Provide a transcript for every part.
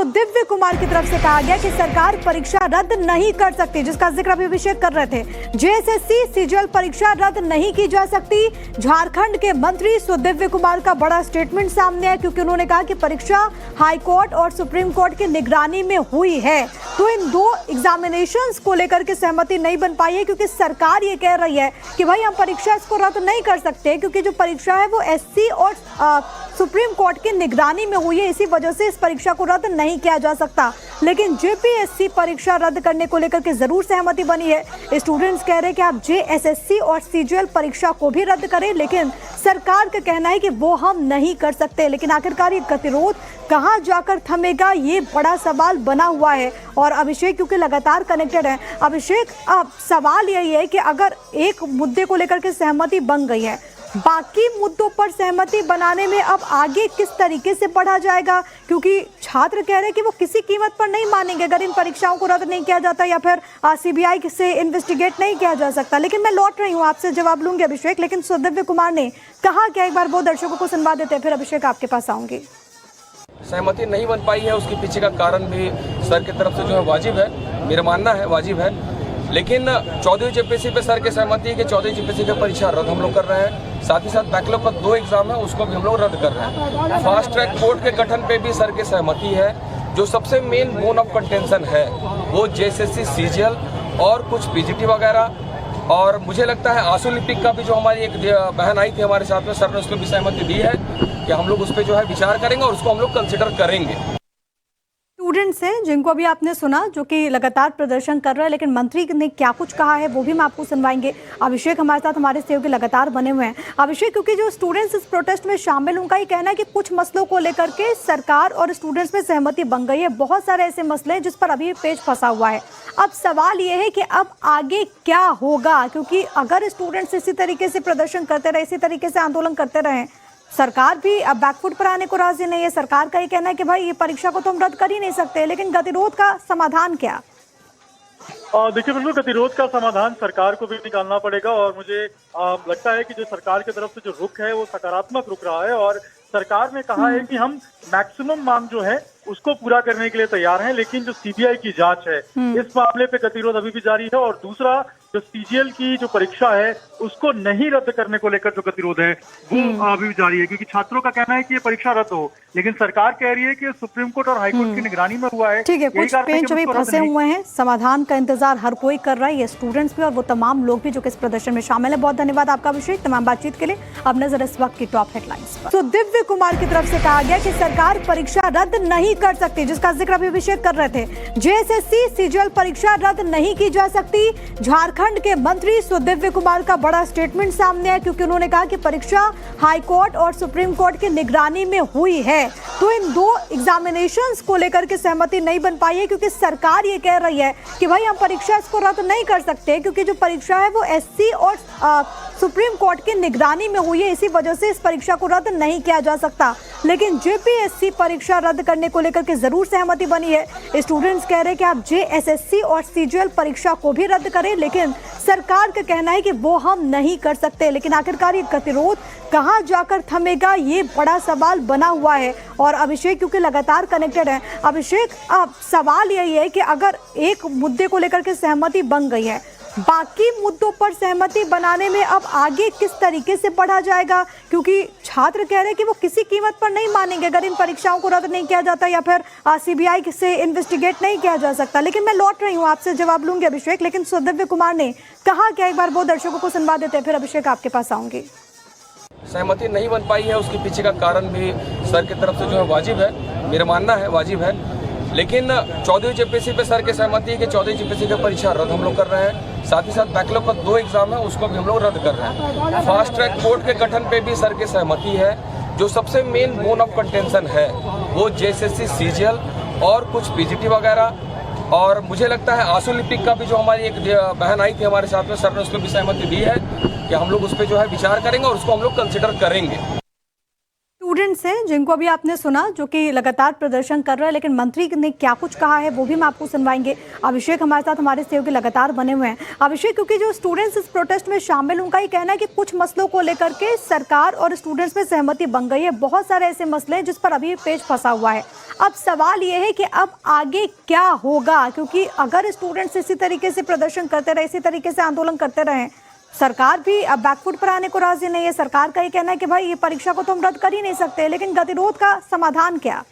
तो दिव्य कुमार की तरफ से कहा गया कि सरकार परीक्षा रद्द नहीं कर सकती, जिसका जिक्र अभी अभिषेक कर रहे थे। जेएसएससी सीजीएल परीक्षा रद्द नहीं की जा सकती। झारखंड के मंत्री सुदिव्य कुमार का बड़ा स्टेटमेंट सामने है, क्योंकि उन्होंने कहा कि परीक्षा हाई कोर्ट और सुप्रीम कोर्ट की निगरानी में हुई है, तो इन दो एग्जामिनेशंस को लेकर के सहमति नहीं बन पाई है, क्योंकि सरकार ये कह रही है कि भाई हम परीक्षा इसको रद्द नहीं कर सकते, क्योंकि जो परीक्षा है वो एससी और सुप्रीम कोर्ट की निगरानी में हुई है, इसी वजह से इस परीक्षा को रद्द नहीं किया जा सकता। लेकिन जेपीएससी परीक्षा रद्द करने को लेकर के जरूर सहमति बनी है। स्टूडेंट्स कह रहे हैं कि आप जेएसएससी और सीजीएल परीक्षा को भी रद्द करें, लेकिन सरकार का कहना है कि वो हम नहीं कर सकते। लेकिन आखिरकार ये गतिरोध कहां जाकर थमेगा, ये बड़ा सवाल बना हुआ है। और अभिषेक क्योंकि लगातार कनेक्टेड है, अभिषेक अब सवाल यही है कि अगर एक मुद्दे को लेकर के सहमति बन गई है, बाकी मुद्दों पर सहमति बनाने में अब आगे किस तरीके से बढ़ा जाएगा, क्योंकि छात्र कह रहे हैं कि वो किसी कीमत पर नहीं मानेंगे अगर इन परीक्षाओं को रद्द नहीं किया जाता या फिर सीबीआई से इन्वेस्टिगेट नहीं किया जा सकता। लेकिन मैं लौट रही हूँ, आपसे जवाब लूंगी अभिषेक। लेकिन सुदिव्य कुमार ने कहा क्या, एक बार वो दर्शकों को सुनवा देते हैं, फिर अभिषेक आपके पास आऊंगी। सहमति नहीं बन पाई है, उसके पीछे का कारण भी सर की तरफ से जो है वाजिब है, मेरा मानना है वाजिब है। लेकिन 14वीं जेपीएससी पे सर की सहमति है कि 14वीं जेपीएससी की परीक्षा रद्द हम लोग कर रहे हैं। साथ ही साथ बैकलॉग का 2 एग्जाम है, उसको भी हम लोग रद्द कर रहे हैं। फास्ट ट्रैक कोर्ट के गठन पे भी सर की सहमति है। जो सबसे मेन बोन ऑफ कंटेंशन है वो जेएसएससी सीजीएल और कुछ पीजीटी वगैरह। और मुझे लगता है आंसू लिपिक का भी जो हमारी एक बहन आई थी हमारे साथ में, सर ने उसको भी सहमति दी है कि हम लोग उस पर जो है विचार करेंगे और उसको हम लोग कंसिडर करेंगे। स्टूडेंट्स हैं जिनको अभी आपने सुना, जो कि लगातार प्रदर्शन कर रहे हैं, लेकिन मंत्री ने क्या कुछ कहा है वो भी हम आपको सुनवाएंगे। अभिषेक हमारे साथ, हमारे सहयोगी लगातार बने हुए हैं। अभिषेक, क्योंकि जो स्टूडेंट्स इस प्रोटेस्ट में शामिल, उनका ये कहना है कि कुछ मसलों को लेकर के सरकार और स्टूडेंट्स में सहमति बन गई है। बहुत सारे ऐसे मसले हैं जिस पर अभी पेच फंसा हुआ है। अब सवाल ये है कि अब आगे क्या होगा, क्योंकि अगर स्टूडेंट्स इसी तरीके से प्रदर्शन करते रहे, इसी तरीके से आंदोलन करते रहे, सरकार भी अब बैकफुट पर आने को राजी नहीं है। सरकार का ये कहना है कि भाई ये परीक्षा को तो हम रद्द कर ही नहीं सकते, लेकिन गतिरोध का समाधान क्या? देखिए बिल्कुल, गतिरोध का समाधान सरकार को भी निकालना पड़ेगा। और मुझे लगता है कि जो सरकार की तरफ से जो रुख है वो सकारात्मक रुख रहा है। और सरकार ने कहा है कि हम मैक्सिमम मांग जो है उसको पूरा करने के लिए तैयार हैं, लेकिन जो सीबीआई की जांच है इस मामले पे गतिरोध अभी भी जारी है। और दूसरा, जो सीजीएल की जो परीक्षा है उसको नहीं रद्द करने को लेकर जो गतिरोध है वो अभी भी जारी है, क्योंकि छात्रों का कहना है कि ये परीक्षा रद्द हो, लेकिन सरकार कह रही है कि सुप्रीम कोर्ट और हाई कोर्ट की निगरानी में हुआ है। ठीक है, कुछ पेंच अभी फंसे हुए हैं, समाधान का इंतजार हर कोई कर रहा है, ये स्टूडेंट्स भी और वो तमाम लोग भी जो कि इस प्रदर्शन में शामिल है। बहुत धन्यवाद आपका अभिषेक तमाम बातचीत के लिए। अब नजर इस वक्त की टॉप हेडलाइंस पर। तो दिव्य कुमार की तरफ से कहा गया कि सरकार परीक्षा रद्द नहीं कर सकती, जिसका जिक्र अभी अभिषेक कर रहे थे। जेएसएससी सीजीएल परीक्षा रद्द नहीं की जा सकती। झारखंड के मंत्री सुदिव्य कुमार का बड़ा स्टेटमेंट सामने है, क्योंकि उन्होंने कहा कि परीक्षा हाई कोर्ट और सुप्रीम कोर्ट की निगरानी में हुई है, तो इन दो एग्जामिनेशंस को लेकर के सहमति नहीं बन पाई है, क्योंकि सरकार ये कह रही है कि भाई हम परीक्षा इसको रद्द नहीं कर सकते, क्योंकि जो परीक्षा है वो एससी और सुप्रीम कोर्ट की निगरानी में हुई है, इसी वजह से इस परीक्षा को रद्द नहीं किया जा सकता। लेकिन जेपीएससी परीक्षा रद्द करने को लेकर के जरूर सहमति बनी है। स्टूडेंट्स कह रहे हैं कि आप जेएसएससी और सीजीएल परीक्षा को भी रद्द करें, लेकिन सरकार का कहना है कि वो हम नहीं कर सकते। लेकिन आखिरकार ये गतिरोध कहां जाकर थमेगा, ये बड़ा सवाल बना हुआ है। और अभिषेक क्योंकि लगातार कनेक्टेड है, अभिषेक अब सवाल यही है कि अगर एक मुद्दे को लेकर के सहमति बन गई है, बाकी मुद्दों पर सहमति बनाने में अब आगे किस तरीके से बढ़ा जाएगा, क्योंकि छात्र कह रहे हैं कि वो किसी कीमत पर नहीं मानेंगे अगर इन परीक्षाओं को रद्द नहीं किया जाता या फिर सीबीआई से इन्वेस्टिगेट नहीं किया जा सकता। लेकिन मैं लौट रही हूँ, आपसे जवाब लूंगी अभिषेक। लेकिन सुदिव्य कुमार ने कहा क्या, एक बार वो दर्शकों को सुनवा देते हैं, फिर अभिषेक आपके पास आऊंगी। सहमति नहीं बन पाई है, उसके पीछे का कारण भी सर की तरफ से जो है वाजिब है, मेरा मानना है वाजिब है। लेकिन 14वीं जेपीएससी पे सर की सहमति है कि 14वीं जेपीएससी की परीक्षा रद्द हम लोग कर रहे हैं। साथ ही साथ बैकलॉग का 2 एग्जाम है, उसको भी हम लोग रद्द कर रहे हैं। फास्ट ट्रैक कोर्ट के गठन पे भी सर की सहमति है। जो सबसे मेन बोन ऑफ कंटेंशन है वो जेएसएससी सीजीएल और कुछ पीजीटी वगैरह। और मुझे लगता है आंसू लिपिक का भी जो हमारी एक बहन आई थी हमारे साथ में, सर ने उसको भी सहमति दी है कि हम लोग उस पर जो है विचार करेंगे और उसको हम लोग कंसिडर करेंगे। स्टूडेंट्स हैं जिनको अभी आपने सुना, जो कि लगातार प्रदर्शन कर रहे हैं, लेकिन मंत्री ने क्या कुछ कहा है वो भी हम आपको सुनवाएंगे। अभिषेक हमारे साथ हमारे सहयोगी लगातार बने हुए हैं। अभिषेक, क्योंकि जो स्टूडेंट्स इस प्रोटेस्ट में शामिल, उनका ये कहना है कि कुछ मसलों को लेकर के सरकार और स्टूडेंट्स में सहमति बन गई है। बहुत सारे ऐसे मसले हैं जिस पर अभी पेच फंसा हुआ है। अब सवाल ये है कि अब आगे क्या होगा, क्योंकि अगर स्टूडेंट्स इसी तरीके से प्रदर्शन करते रहे, इसी तरीके से आंदोलन करते रहे, सरकार भी अब बैकफुट पर आने को राजी नहीं है। सरकार का ये कहना है कि भाई ये परीक्षा को तो हम रद्द कर ही नहीं सकते, लेकिन गतिरोध का समाधान क्या?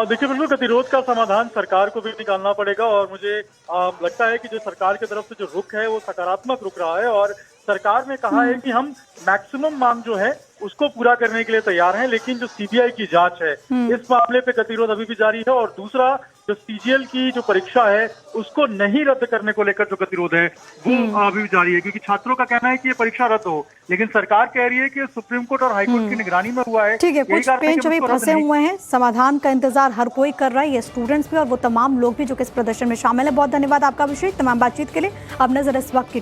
देखिए बिल्कुल, गतिरोध का समाधान सरकार को भी निकालना पड़ेगा और मुझे लगता है कि जो सरकार की तरफ से जो रुख है वो सकारात्मक रुख रहा है और सरकार ने कहा है कि हम मैक्सिमम मांग जो है उसको पूरा करने के लिए तैयार हैं, लेकिन जो सीबीआई की जांच है इस मामले पे गतिरोध अभी भी जारी है। और दूसरा, जो सीजीएल की जो परीक्षा है उसको नहीं रद्द करने को लेकर जो गतिरोध है वो अभी भी जारी है, क्योंकि छात्रों का कहना है कि ये परीक्षा रद्द हो, लेकिन सरकार कह रही है कि सुप्रीम कोर्ट और हाईकोर्ट की निगरानी में हुआ है। ठीक है, कुछ पेंच अभी फंसे हुए हैं, समाधान का इंतजार हर कोई कर रहा है, ये स्टूडेंट्स भी और वो तमाम लोग भी जो कि इस प्रदर्शन में शामिल है। बहुत धन्यवाद आपका अभिषेक, तमाम बातचीत के लिए। अब नजर इस वक्त की